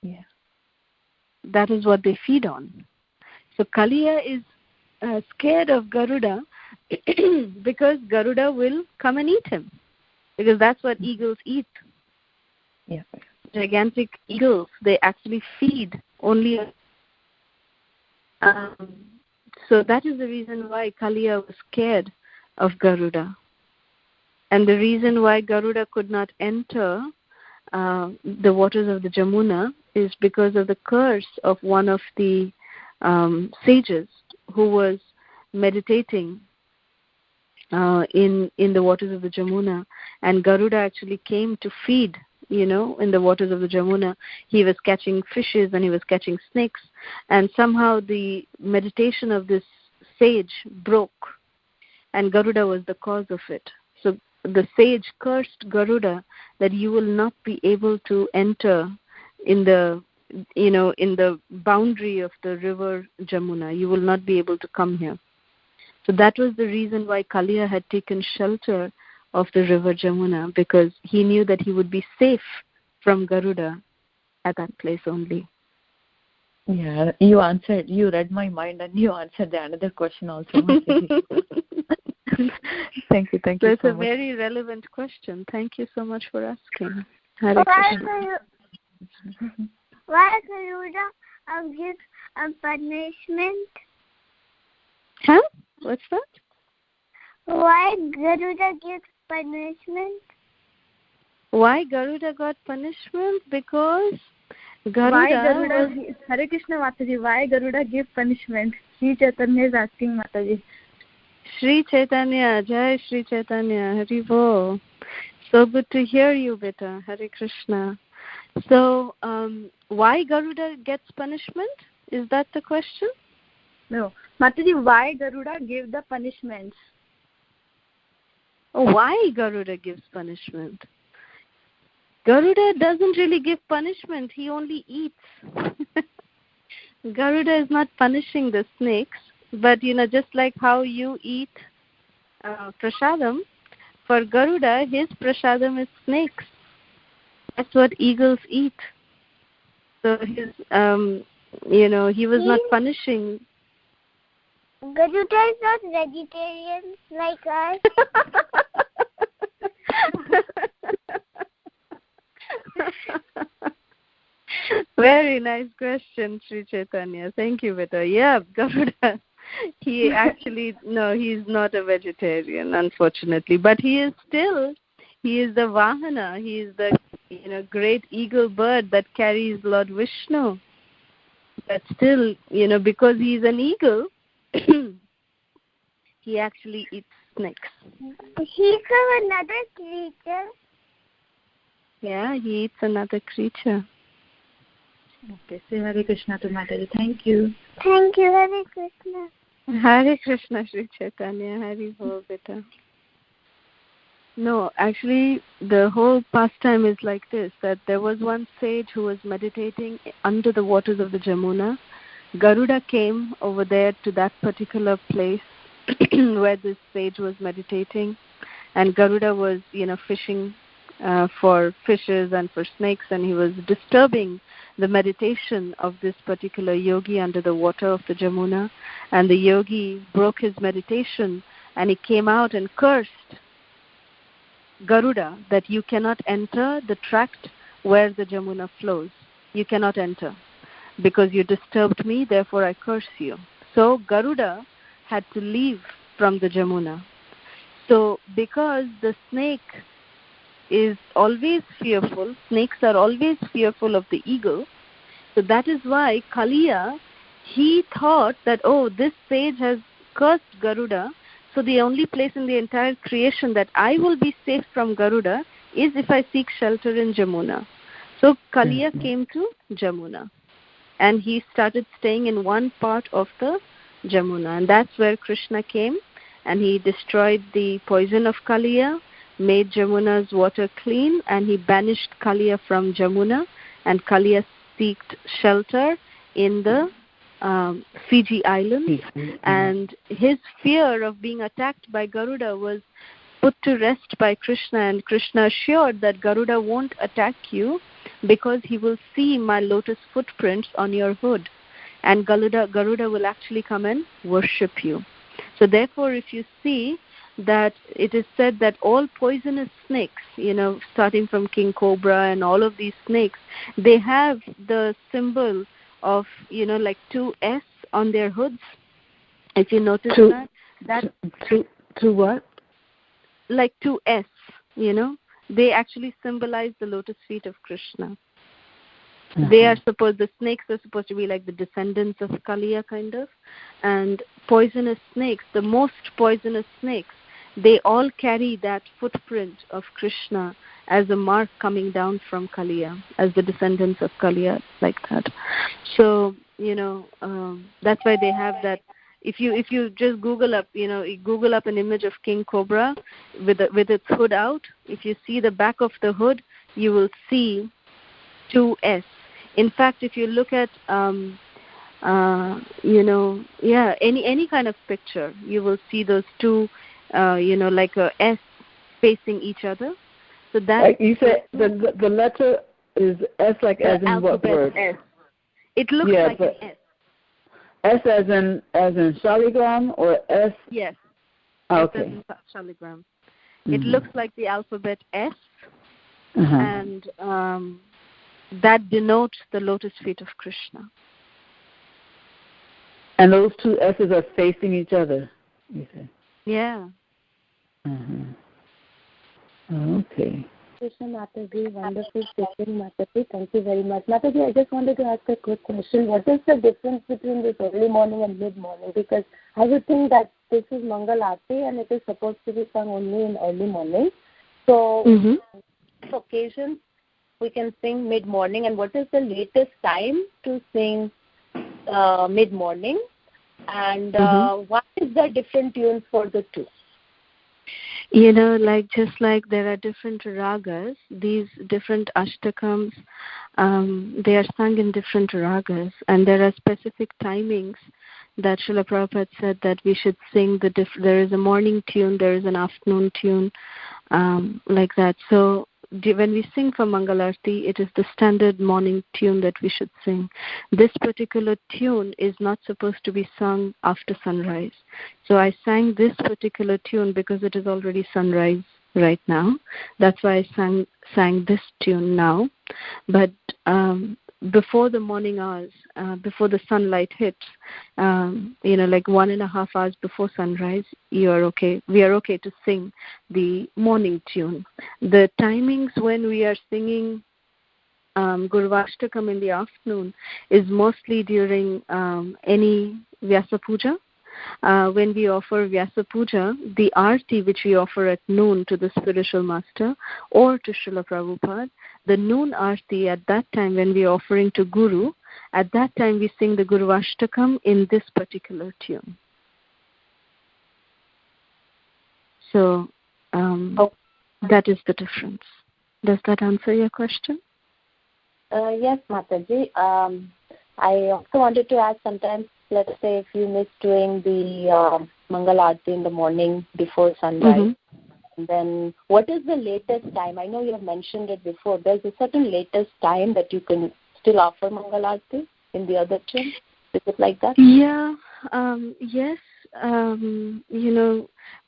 Yeah. That is what they feed on. So Kaliya is scared of Garuda because Garuda will come and eat him. Because that's what eagles eat. Yeah. Gigantic eagles, they actually feed only. So that is the reason why Kaliya was scared of Garuda. And the reason why Garuda could not enter the waters of the Jamuna is because of the curse of one of the sages who was meditating in the waters of the Jamuna, and Garuda actually came to feed, in the waters of the Jamuna. He was catching fishes and he was catching snakes, and somehow the meditation of this sage broke, and Garuda was the cause of it. So the sage cursed Garuda that you will not be able to enter in the boundary of the river Jamuna. You will not be able to come here. So that was the reason why Kaliya had taken shelter of the river Jamuna, because he knew that he would be safe from Garuda at that place only. Yeah, you read my mind and you answered the another question also. Thank you. So it's a very relevant question. Thank you so much for asking. Hare Krishna. Why Garuda gives a punishment? Huh? What's that? Why Garuda gives punishment? Why Garuda got punishment? Because Garuda Hare Krishna, Mataji. Why Garuda gives punishment? Sri Chaitanya is asking, Mataji. Sri Chaitanya, Jai Sri Chaitanya, Hari Bo. So good to hear you, beta. Hare Krishna. So, why Garuda gets punishment? Is that the question? No. Mataji, why Garuda gives the punishments? Oh, why Garuda gives punishment? Garuda doesn't really give punishment. He only eats. Garuda is not punishing the snakes, but just like how you eat prasadam, for Garuda, his prasadam is snakes. That's what eagles eat. So his, he was not punishing. Garuda is not vegetarian like us. Very nice question, Sri Chaitanya. Thank you, Beta. Yeah, Garuda. He actually, no, he's not a vegetarian, unfortunately. But he is the Vahana. He is the, great eagle bird that carries Lord Vishnu. But still, because he's an eagle, he actually eats snakes. He's from another creature. Yeah, he eats another creature. Okay, say Hare Krishna to Mataji. Thank you. Thank you, Hare Krishna. Hare Krishna, Sri Chaitanya. Hare Bol, Beta. No, actually, the whole pastime is like this, that there was one sage who was meditating under the waters of the Jamuna. Garuda came over there to that particular place where this sage was meditating, and Garuda was, fishing for fishes and for snakes, and he was disturbing the meditation of this particular yogi under the water of the Jamuna, and the yogi broke his meditation, and he came out and cursed Garuda that you cannot enter the tract where the Jamuna flows. You cannot enter because you disturbed me, therefore I curse you. So Garuda had to leave from the Jamuna. So because the snake is always fearful, snakes are always fearful of the eagle, so that is why Kaliya, he thought that, this sage has cursed Garuda, so the only place in the entire creation that I will be safe from Garuda is if I seek shelter in Jamuna. So Kaliya came to Jamuna, and he started staying in one part of the Jamuna, and that's where Krishna came, and he destroyed the poison of Kaliya, made Jamuna's water clean, and he banished Kaliya from Jamuna, and Kaliya sought shelter in the Fiji Islands, and his fear of being attacked by Garuda was put to rest by Krishna, and Krishna assured that Garuda won't attack you because he will see my lotus footprints on your hood, and Garuda will actually come and worship you. So therefore, if you see that it is said that all poisonous snakes, starting from King Cobra and all of these snakes, they have the symbol of, like 2S on their hoods. If you notice that through what? Like 2S, they actually symbolize the lotus feet of Krishna. The snakes are supposed to be like the descendants of Kaliya, kind of. And poisonous snakes, the most poisonous snakes, they all carry that footprint of Krishna as a mark coming down from Kaliya, as the descendants of Kaliya, like that. So, that's why they have that. If you just Google up an image of King Cobra with its hood out, if you see the back of the hood, you will see 2S. In fact, if you look at any kind of picture, you will see those two, like a S facing each other. So that, like you said, the letter is S, like as in what word? S. It looks like an S. S as in Shaligram, or S? Yes. Okay. S as in Shaligram. It looks like the alphabet S, and that denotes the lotus feet of Krishna. And those two S's are facing each other, you say? Yeah. Okay. Krishna Mataji, wonderful speaking, Mataji. Thank you very much. Mataji, I just wanted to ask a quick question. What is the difference between this early morning and mid-morning? Because I would think that this is Mangal Aarti and it is supposed to be sung only in early morning. So, occasions we can sing mid-morning, and what is the latest time to sing mid-morning? And what is the different tunes for the two? Like just like there are different ragas, these different ashtakams, they are sung in different ragas, and there are specific timings that Srila Prabhupada said that we should sing. There is a morning tune, there is an afternoon tune, like that. So when we sing for Mangalarti, it is the standard morning tune that we should sing. This particular tune is not supposed to be sung after sunrise. So I sang this particular tune because it is already sunrise right now. that's why I sang this tune now. But before the morning hours, before the sunlight hits, like 1.5 hours before sunrise, we are okay to sing the morning tune. The timings when we are singing Guruvastakam in the afternoon is mostly during any Vyasa Puja. When we offer Vyasa Puja, the Aarti which we offer at noon to the spiritual master or to Srila Prabhupada, the noon Aarti, at that time when we are offering to Guru, at that time we sing the Guruvastakam in this particular tune. So that is the difference. Does that answer your question? Yes, Mataji. I also wanted to ask, sometimes, let's say if you miss doing the Mangal Aarti in the morning before sunrise, then what is the latest time? I know you have mentioned it before. There's a certain latest time that you can still offer Mangal Aarti in the other tune. Is it like that? Yeah. Yes.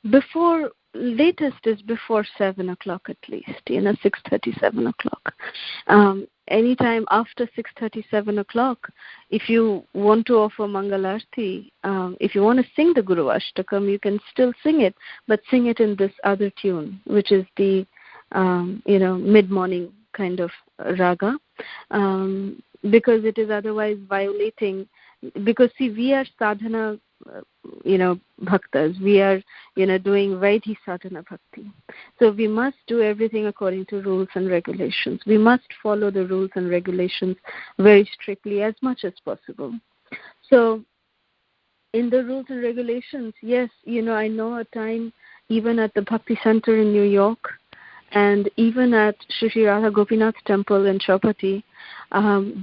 Before, latest is before 7 o'clock at least, 6:30, 7 o'clock. Anytime after 6:30, 7 o'clock, if you want to offer Mangalarti, if you want to sing the Guruvastakam, you can still sing it, but sing it in this other tune, which is the, mid-morning kind of raga, because it is otherwise violating. Because, see, we are sadhana, bhaktas. We are, doing Vaidhi sadhana bhakti. So we must do everything according to rules and regulations. We must follow the rules and regulations very strictly as much as possible. So in the rules and regulations, yes, I know a time even at the Bhakti Center in New York and even at Shri Radha Gopinath Temple in Chaupati,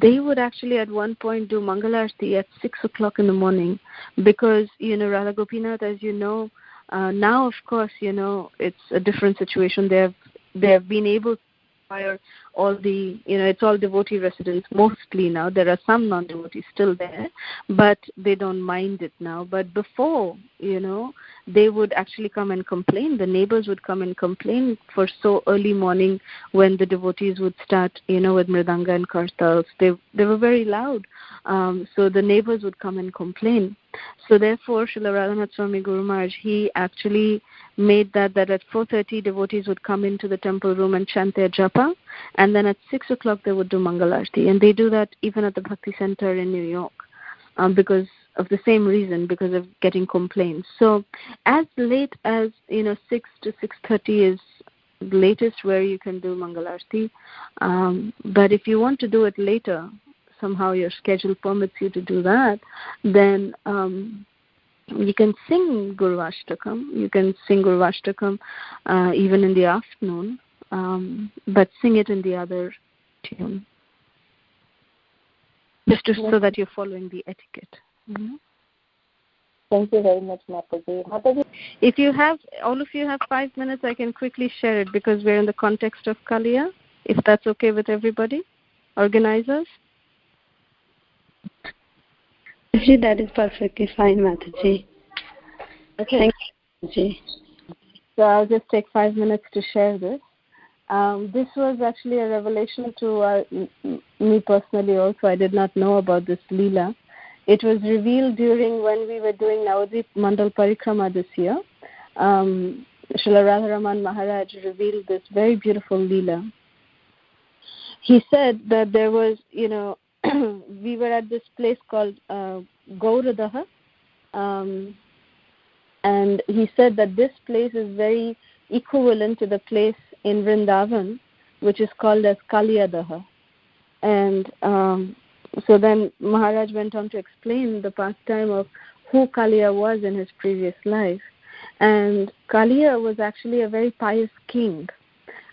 they would actually at one point do Mangalarti at 6 o'clock in the morning because, Radha Gopinath, as you know, now, of course, it's a different situation. They have been able to hire all the, it's all devotee residents mostly now. There are some non-devotees still there, but they don't mind it now. But before, they would actually come and complain. The neighbors would come and complain for so early morning when the devotees would start, with mridanga and kartals. They were very loud. So the neighbors would come and complain. So therefore, Srila Radhanath Swami Guru Maharaj, he actually made that at 4:30 devotees would come into the temple room and chant their japa, and then at 6 o'clock they would do Mangalarti. And they do that even at the Bhakti Center in New York because of the same reason, because of getting complaints. So as late as 6 to 6:30 is the latest where you can do Mangalarti. But if you want to do it later, somehow your schedule permits you to do that, then you can sing Guruvastakam. You can sing Guruvastakam even in the afternoon, but sing it in the other tune, just so that you're following the etiquette. Mm-hmm. Thank you very much, Mataji. If you have, all of you have 5 minutes, I can quickly share it because we're in the context of Kaliya, if that's okay with everybody, organizers. That is perfectly fine, Mataji. Okay. Thank you, Mataji. So I'll just take 5 minutes to share this. This was actually a revelation to me personally also. I did not know about this Leela. It was revealed during when we were doing Navadvip Mandal Parikrama this year. Srila Radharaman Maharaj revealed this very beautiful Leela. He said that there was, we were at this place called Gauradaha, and he said that this place is very equivalent to the place in Vrindavan, which is called as Kaliyadaha. And so then Maharaj went on to explain the pastime of who Kaliya was in his previous life. And Kaliya was actually a very pious king.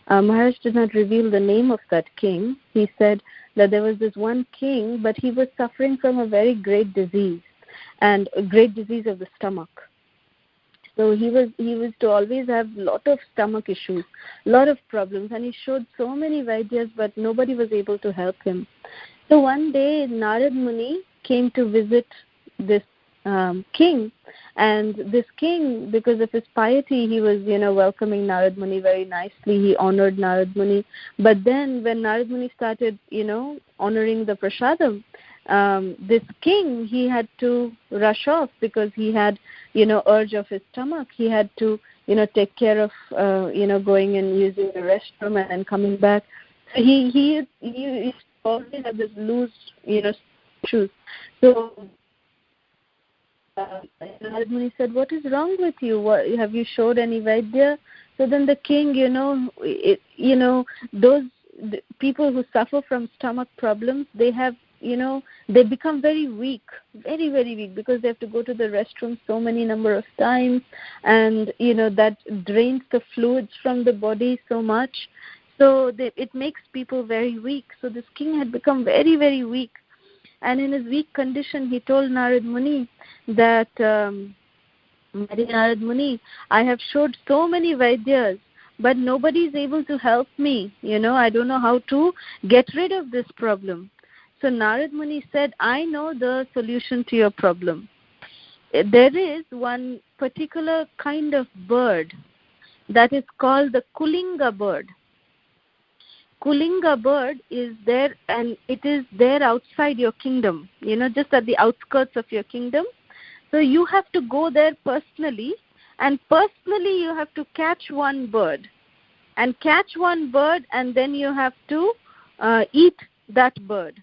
Maharaj did not reveal the name of that king. He said that there was this one king, but he was suffering from a very great disease, and a great disease of the stomach. So he was to always have a lot of stomach issues, a lot of problems, and he showed so many Vaidyas, but nobody was able to help him. So one day Narad Muni came to visit this king, and this king, because of his piety, he was welcoming Narad Muni very nicely. He honored Narad Muni. But then when Narad Muni started honoring the prasadam, this king, he had to rush off because he had urge of his stomach. He had to take care of going and using the restroom and then coming back. So he always had this loose shoes. So Narad Muni said, "What is wrong with you? Have you showed any Vaidya?" So then the king, those people who suffer from stomach problems, they have, they become very weak, very, very weak, because they have to go to the restroom so many number of times, and that drains the fluids from the body so much. So it makes people very weak. So this king had become very, very weak. And in his weak condition, he told Narad Muni that, my dear Narad Muni, I have showed so many Vaidyas, but nobody is able to help me. I don't know how to get rid of this problem. So Narad Muni said, I know the solution to your problem. There is one particular kind of bird that is called the Kulinga bird. Kulinga bird is there, and it is there outside your kingdom, just at the outskirts of your kingdom. So you have to go there personally, and personally you have to catch one bird. And then you have to eat that bird.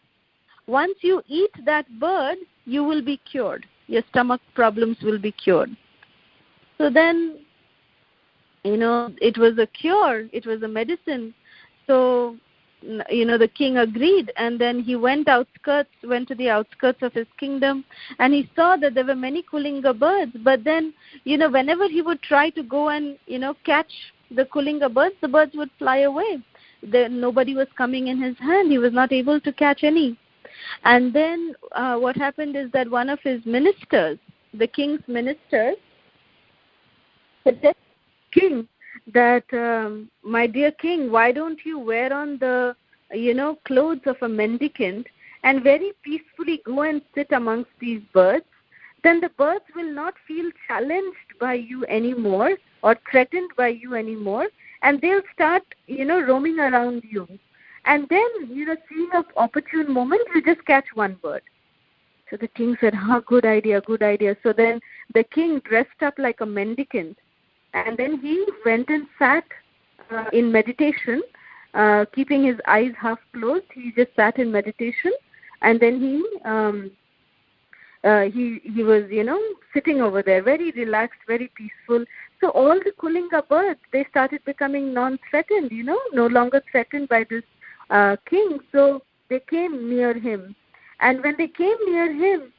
Once you eat that bird, you will be cured. Your stomach problems will be cured. So then, it was a cure, it was a medicine. So, the king agreed, and then he went to the outskirts of his kingdom, and he saw that there were many Kulinga birds. But then, whenever he would try to go and, catch the Kulinga birds, the birds would fly away. Nobody was coming in his hand. He was not able to catch any. And then what happened is that one of his ministers, the king's ministers, suggested to the king that, my dear king, why don't you wear on the, clothes of a mendicant and very peacefully go and sit amongst these birds? Then the birds will not feel challenged by you anymore or threatened by you anymore, and they'll start, roaming around you. And then, seeing an opportune moment, you just catch one bird. So the king said, good idea, good idea. So then the king dressed up like a mendicant, and then he went and sat in meditation, keeping his eyes half closed. He just sat in meditation, and then he was, sitting over there, very relaxed, very peaceful. So all the Kulinga birds, they started becoming non-threatened, no longer threatened by this king. So they came near him. And when they came near him,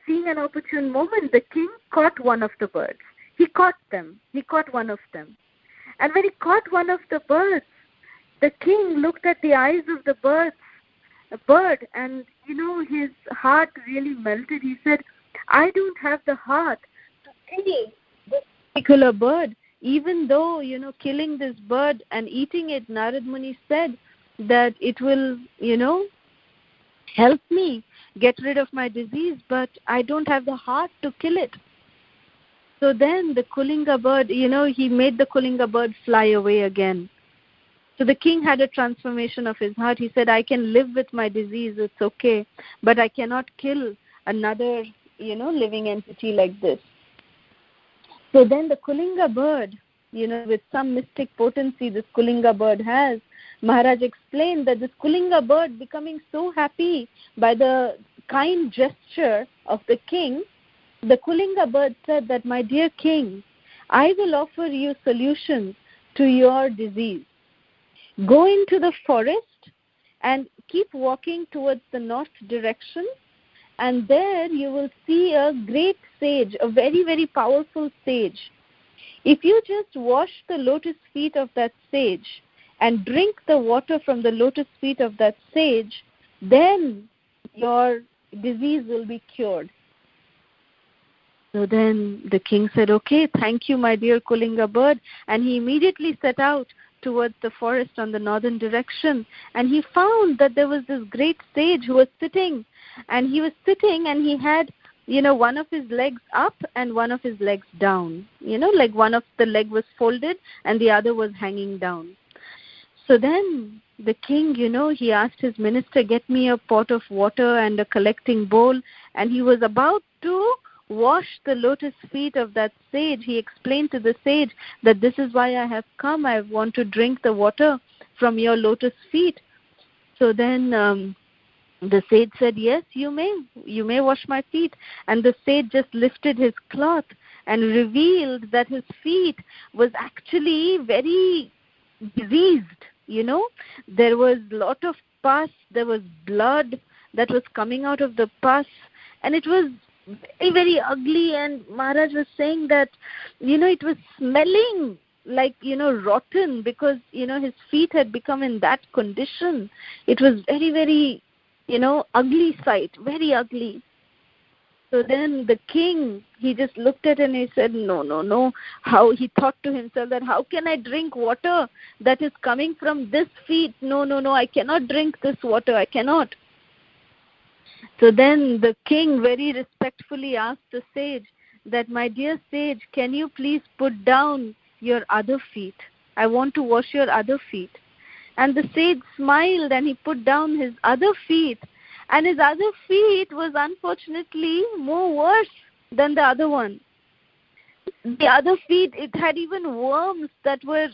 seeing an opportune moment, the king caught one of the birds. He caught them. He caught one of them. And when he caught one of the birds, the king looked at the eyes of the bird, and, his heart really melted. He said, I don't have the heart to kill this particular bird. Even though, killing this bird and eating it, Narad Muni said that it will, help me get rid of my disease, but I don't have the heart to kill it. So then the Kulinga bird, he made the Kulinga bird fly away again. So the king had a transformation of his heart. He said, I can live with my disease, it's okay, but I cannot kill another, living entity like this. So then the Kulinga bird, with some mystic potency this Kulinga bird has, Maharaj explained that this Kulinga bird, becoming so happy by the kind gesture of the king, the Kulinga bird said that, my dear king, I will offer you solutions to your disease. Go into the forest and keep walking towards the north direction, and there you will see a great sage, a very, very powerful sage. If you just wash the lotus feet of that sage and drink the water from the lotus feet of that sage, then your disease will be cured. So then the king said, okay, thank you, my dear Kulinga bird. And he immediately set out towards the forest on the northern direction. And he found that there was this great sage who was sitting. And he was sitting and he had, one of his legs up and one of his legs down. Like one of the leg was folded and the other was hanging down. So then the king, he asked his minister, get me a pot of water and a collecting bowl. And he was about to wash the lotus feet of that sage. He explained to the sage that this is why I have come. I want to drink the water from your lotus feet. So then the sage said, yes, you may wash my feet. And the sage just lifted his cloth and revealed that his feet was actually very diseased. There was a lot of pus, there was blood that was coming out of the pus, and it was very, very ugly. And Maharaj was saying that, it was smelling like, rotten, because, his feet had become in that condition. It was very, very, ugly sight, very ugly. So then the king, he just looked at it and he said, no. How, he thought to himself that how can I drink water that is coming from this feet? No, I cannot drink this water. I cannot. So then the king very respectfully asked the sage that, my dear sage, can you please put down your other feet? I want to wash your other feet. And the sage smiled and he put down his other feet. And his other feet was unfortunately more worse than the other one. The other feet, it had even worms that were,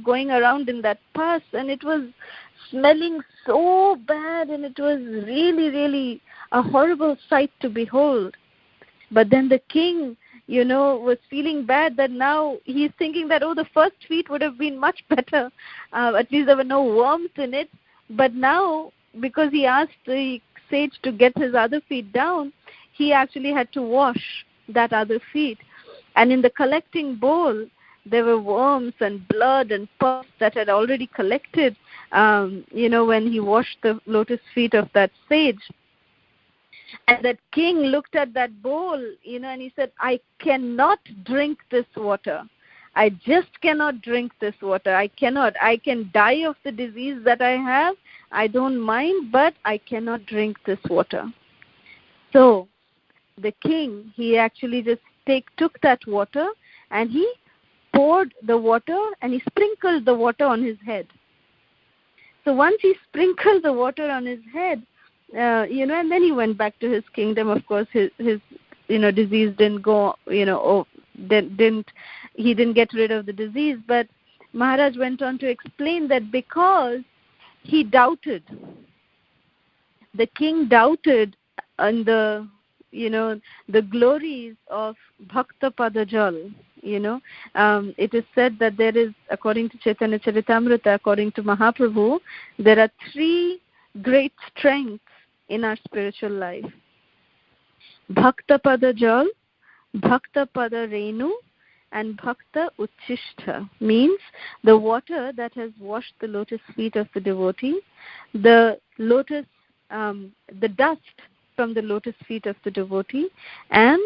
going around in that pus, and it was smelling so bad, and it was really, really a horrible sight to behold. But then the king, was feeling bad that now he's thinking that, the first feet would have been much better. At least there were no worms in it. But now, because he asked the sage to get his other feet down, he actually had to wash that other feet. And in the collecting bowl, there were worms and blood and pus that had already collected, when he washed the lotus feet of that sage. And that king looked at that bowl, and he said, I cannot drink this water. I just cannot drink this water. I cannot. I can die of the disease that I have. I don't mind, but I cannot drink this water. So the king, he actually just took that water and he poured the water and he sprinkled the water on his head. So once he sprinkled the water on his head, and then he went back to his kingdom. Of course, his disease didn't go, he didn't get rid of the disease. But Maharaj went on to explain that because he doubted, the king doubted on the glories of Bhakta Padajal. It is said that there is, according to Chaitanya Charitamrita, according to Mahaprabhu, there are 3 great strengths in our spiritual life. Bhakta Padajal, Bhakta Pada Renu, and Bhakta Uchishta, means the water that has washed the lotus feet of the devotee, the dust from the lotus feet of the devotee, and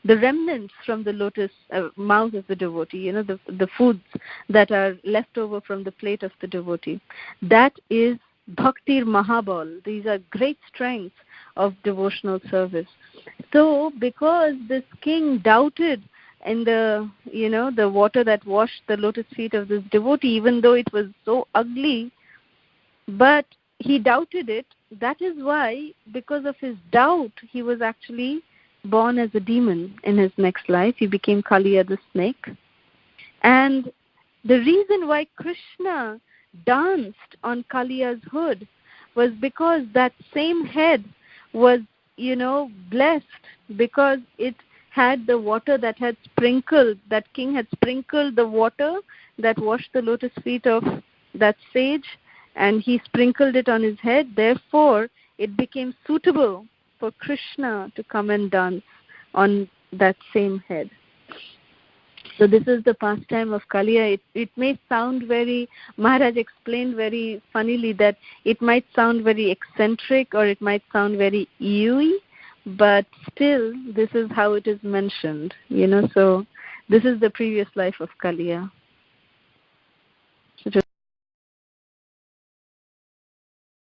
the remnants from the lotus mouth of the devotee, the foods that are left over from the plate of the devotee. That is Bhaktir Mahabal. These are great strengths of devotional service. So because this king doubted in the water that washed the lotus feet of this devotee, even though it was so ugly, but he doubted it, that is why, because of his doubt, he was actually born as a demon in his next life. He became Kaliya the snake. And the reason why Krishna danced on Kaliya's hood was because that same head was, blessed, because it had the water that king had sprinkled the water that washed the lotus feet of that sage, and he sprinkled it on his head. Therefore, it became suitable for Krishna to come and dance on that same head. So this is the pastime of Kaliya. It may sound very, Maharaj explained very funnily that it might sound very eccentric or it might sound very ewy, but still this is how it is mentioned, so this is the previous life of Kaliya.